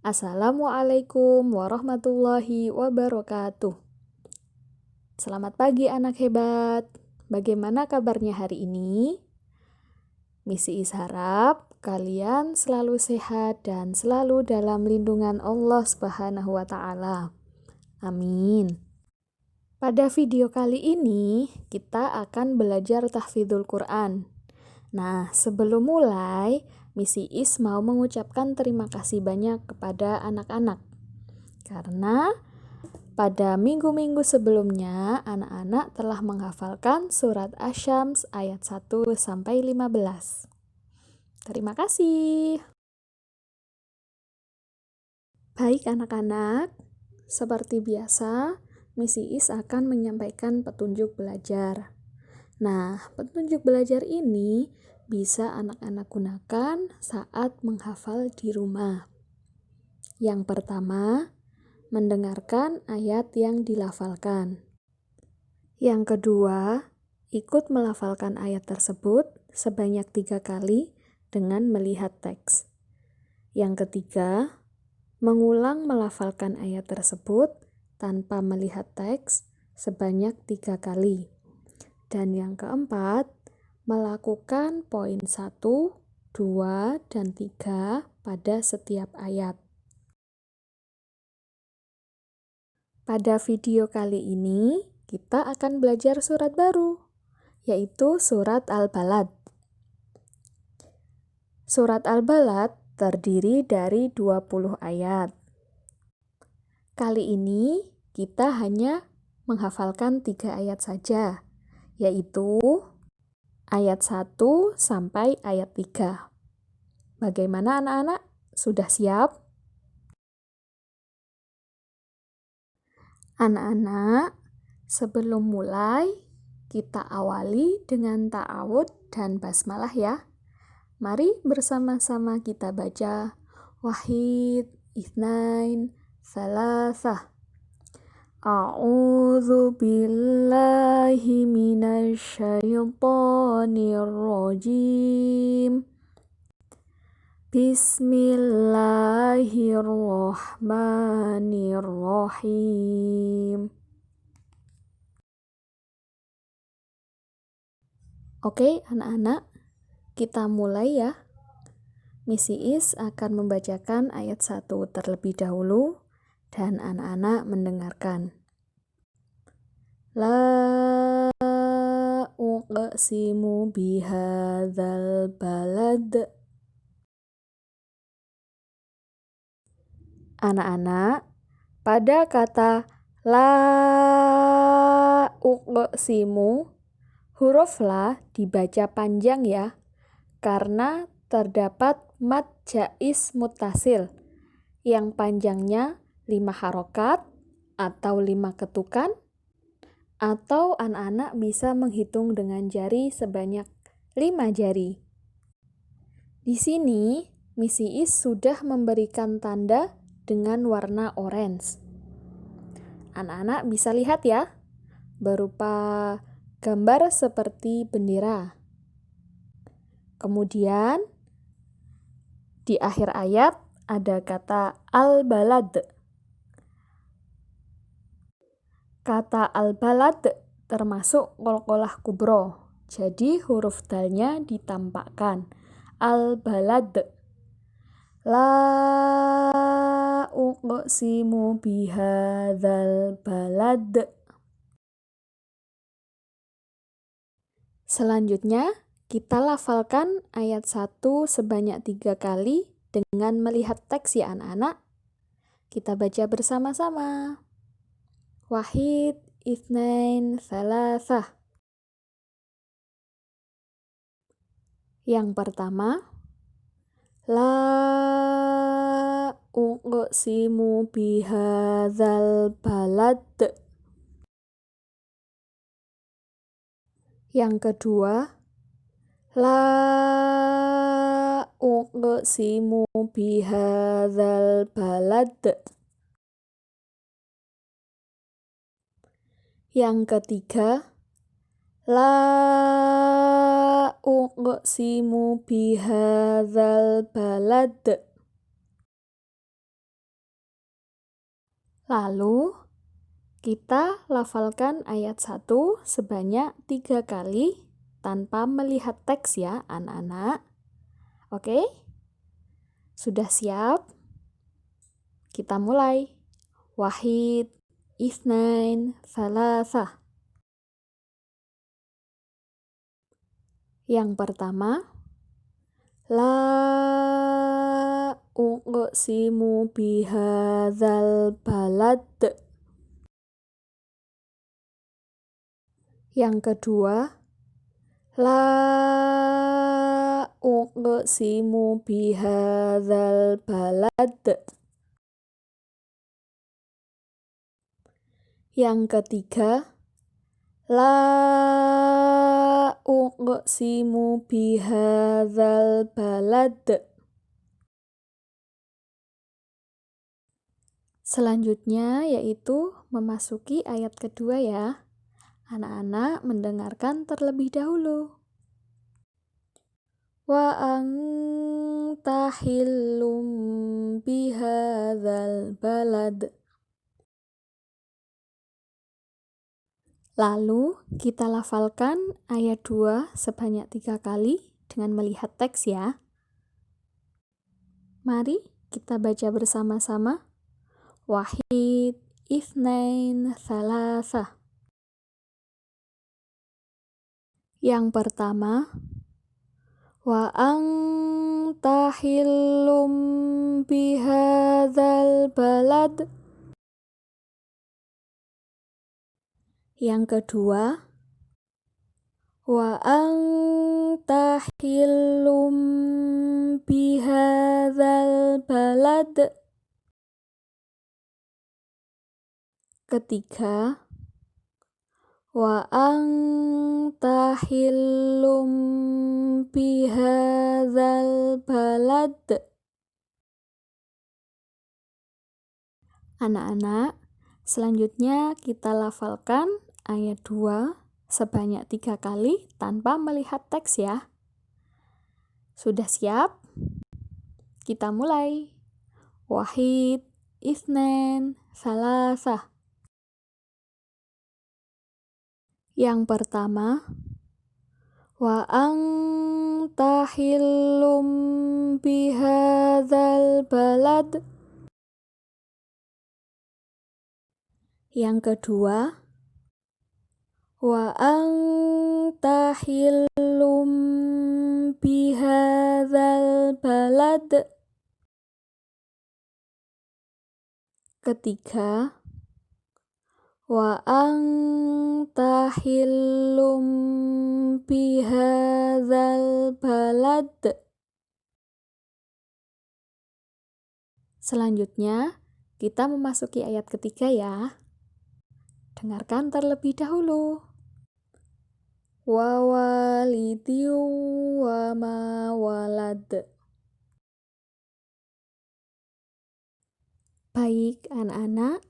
Assalamualaikum warahmatullahi wabarakatuh. Selamat pagi anak hebat. Bagaimana kabarnya hari ini? Misi Is harap kalian selalu sehat dan selalu dalam lindungan Allah Subhanahu wa taala. Amin. Pada video kali ini kita akan belajar tahfidzul Quran. Nah, sebelum mulai, Misi Is mau mengucapkan terima kasih banyak kepada anak-anak. Karena pada minggu-minggu sebelumnya, anak-anak telah menghafalkan surat Asy-Syams ayat 1-15. Terima kasih. Baik anak-anak, seperti biasa, Misi Is akan menyampaikan petunjuk belajar. Nah, petunjuk belajar ini bisa anak-anak gunakan saat menghafal di rumah. Yang pertama, mendengarkan ayat yang dilafalkan. Yang kedua, ikut melafalkan ayat tersebut sebanyak 3 kali dengan melihat teks. Yang ketiga, mengulang melafalkan ayat tersebut tanpa melihat teks sebanyak 3 kali. Dan yang keempat, melakukan poin 1, 2, dan 3 pada setiap ayat. Pada video kali ini, kita akan belajar surat baru, yaitu surat Al-Balad. Surat Al-Balad terdiri dari 20 ayat. Kali ini, kita hanya menghafalkan 3 ayat saja, yaitu ayat 1 sampai ayat 3. Bagaimana anak-anak? Sudah siap? Anak-anak, sebelum mulai, kita awali dengan ta'awud dan basmalah ya. Mari bersama-sama kita baca Wahid, Itsnain, Tsalasah. A'udzu billahi minasyaitonir rajim. Bismillahirrahmanirrahim. Oke, anak-anak, kita mulai ya. Misi Is akan membacakan ayat 1 terlebih dahulu dan anak-anak mendengarkan. La uqsimu bihadzal balad. Anak-anak, pada kata la uqsimu, huruf la dibaca panjang ya, karena terdapat mad jaiz muttasil yang panjangnya 5 harokat atau 5 ketukan, atau anak-anak bisa menghitung dengan jari sebanyak 5 jari. Di sini, Misi Is sudah memberikan tanda dengan warna orange. Anak-anak bisa lihat ya, berupa gambar seperti bendera. Kemudian, di akhir ayat ada kata al-balad. Kata al-balad termasuk qalqalah kubro, jadi huruf dalnya ditampakkan. Al-balad. La uqsimu bihadzal balad. Selanjutnya, kita lafalkan ayat 1 sebanyak 3 kali dengan melihat teks ya anak-anak. Kita baca bersama-sama. Wahid, Itsnain, Tsalasah. Yang pertama, La uqsimu bihadzal balad. Yang kedua, La uqsimu bihadzal balad. Yang ketiga, La uqsimu bihadzal balad. Lalu, kita lafalkan ayat 1 sebanyak 3 kali tanpa melihat teks ya, anak-anak. Oke? Sudah siap? Kita mulai. Wahid, ithnain, thalatha. Yang pertama, la uqsimu bihadzal balad. Yang kedua, la uqsimu bihadzal balad. Yang ketiga, la uqsimu bihadzal balad. Selanjutnya yaitu memasuki ayat kedua ya. Anak-anak mendengarkan terlebih dahulu. Wa anta hillum bihadzal balad. Lalu kita lafalkan ayat 2 sebanyak 3 kali dengan melihat teks ya. Mari kita baca bersama-sama. Wahid, ithnain, thalatha. Yang pertama, wa anta hillum bihadzal balad. Yang kedua, wa anta hillum bihadzal balad. Ketiga, wa anta hillum bihadzal balad. Anak-anak, selanjutnya kita lafalkan ayat 2 sebanyak 3 kali tanpa melihat teks ya. Sudah siap? Kita mulai. Wahid, ithnain, thalatha. Yang pertama, wa anta hillum bihadzal balad. Yang kedua, wa anta hillum bihadzal balad. Ketiga, wa anta hillum bihadzal balad. Selanjutnya, kita memasuki ayat ketiga ya. Dengarkan terlebih dahulu. Wa walidin wa ma walad. Baik anak-anak,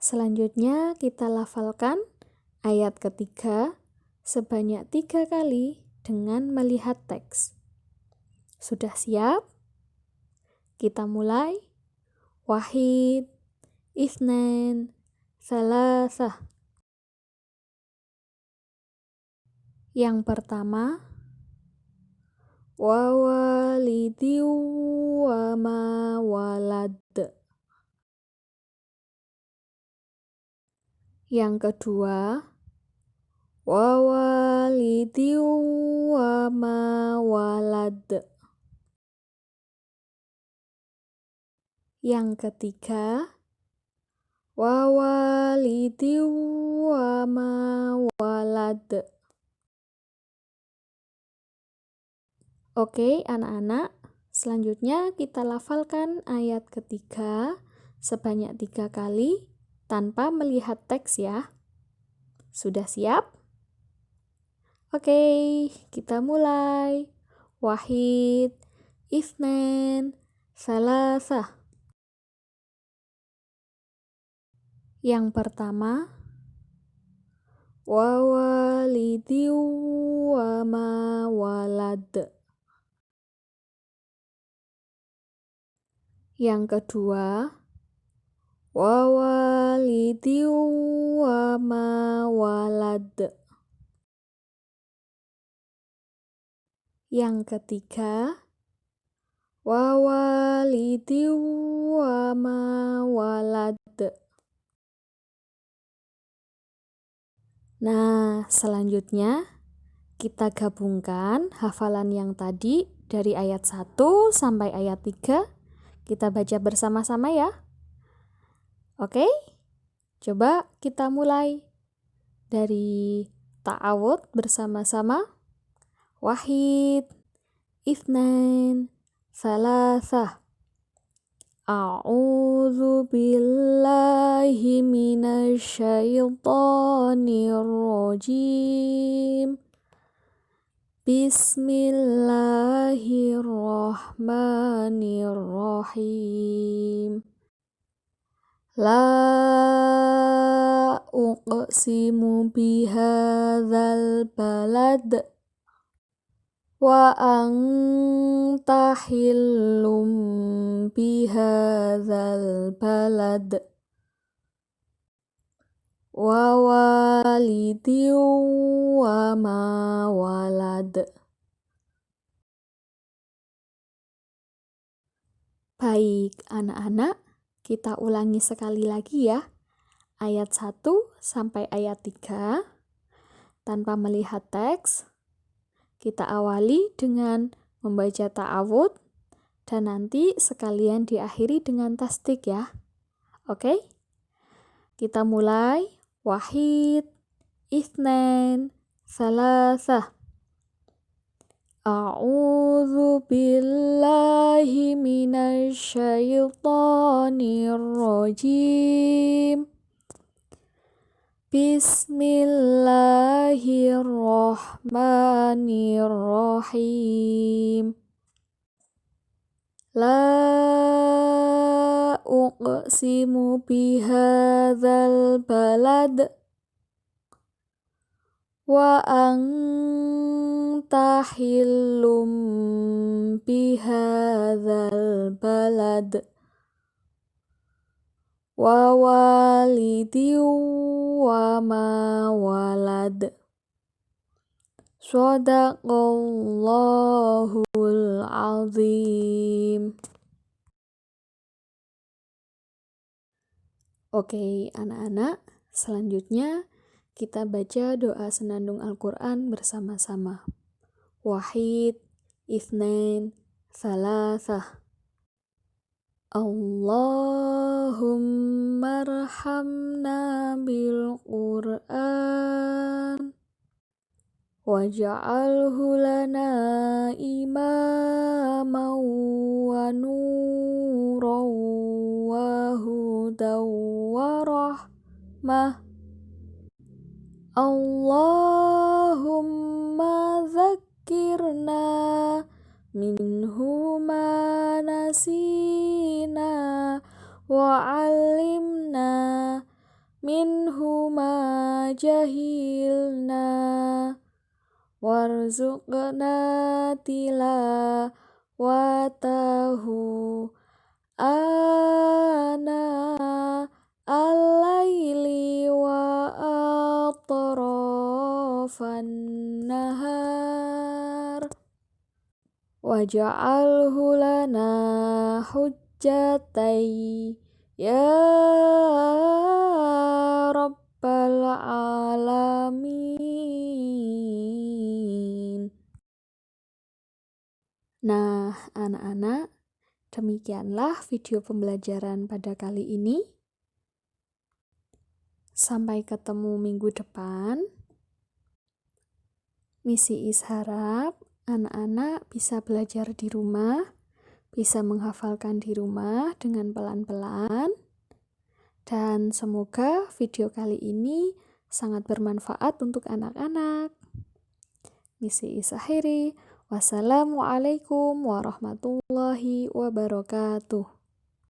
selanjutnya kita lafalkan ayat ketiga sebanyak 3 kali dengan melihat teks. Sudah siap? Kita mulai. Wahid, ithnain, thalatha. Yang pertama, wa walidin wa ma walad. Yang kedua, wa walidin wa ma walad. Yang ketiga, wa walidin wa ma walad. Oke anak-anak, selanjutnya kita lafalkan ayat ketiga sebanyak 3 kali tanpa melihat teks ya. Sudah siap? Oke, kita mulai. Wahid, ithnain, thalatha. Yang pertama, wa walidin wa ma walad. Yang kedua, wa walidin wa ma walad. Yang ketiga, wa walidin wa ma walad. Nah, selanjutnya kita gabungkan hafalan yang tadi dari ayat 1 sampai ayat 3. Kita baca bersama-sama ya. Oke? Coba kita mulai dari ta'awud bersama-sama. Wahid, Ithnain, Thalathah. A'udzu billahi minasyaitonir rajim. Bismillahirrahmanirrahim. La uqsimu bihadzal balad wa anta hillum bihadzal balad wa walidin wa ma walad. Baik, anak-anak, kita ulangi sekali lagi ya. Ayat 1 sampai ayat 3 tanpa melihat teks. Kita awali dengan membaca ta'awud dan nanti sekalian diakhiri dengan tasdik ya. Oke? Kita mulai. Wahid, Ithnain, Thalathah. A'udzu billahi minasyaitonir rajim. Bismillahirrahmanirrahim. La uqsimu bihadzal balad wa anta hillum bihadzal balad wa walidin wa ma walad. Shadaqallahul azim. Oke, anak-anak, selanjutnya kita baca doa senandung Al-Quran bersama-sama. Wahid, Ithnain, Thalathah. Allahumma arhamna bil Qur'an waj'alhu lana imaman wa nuran wa hudan wa rahmah. Allahumma zakkirna minhu ma nasina wa 'allimna minhu ma jahilna warzuqna tilawatahu ana al-laili wa atrafan nahar waj'alhu lana hujjatai ya rabbal alamin. Nah, anak-anak, demikianlah video pembelajaran pada kali ini. Sampai ketemu minggu depan. Misi Is harap anak-anak bisa belajar di rumah, bisa menghafalkan di rumah dengan pelan-pelan. Dan semoga video kali ini sangat bermanfaat untuk anak-anak. Misi Is akhiri. Wassalamualaikum warahmatullahi wabarakatuh.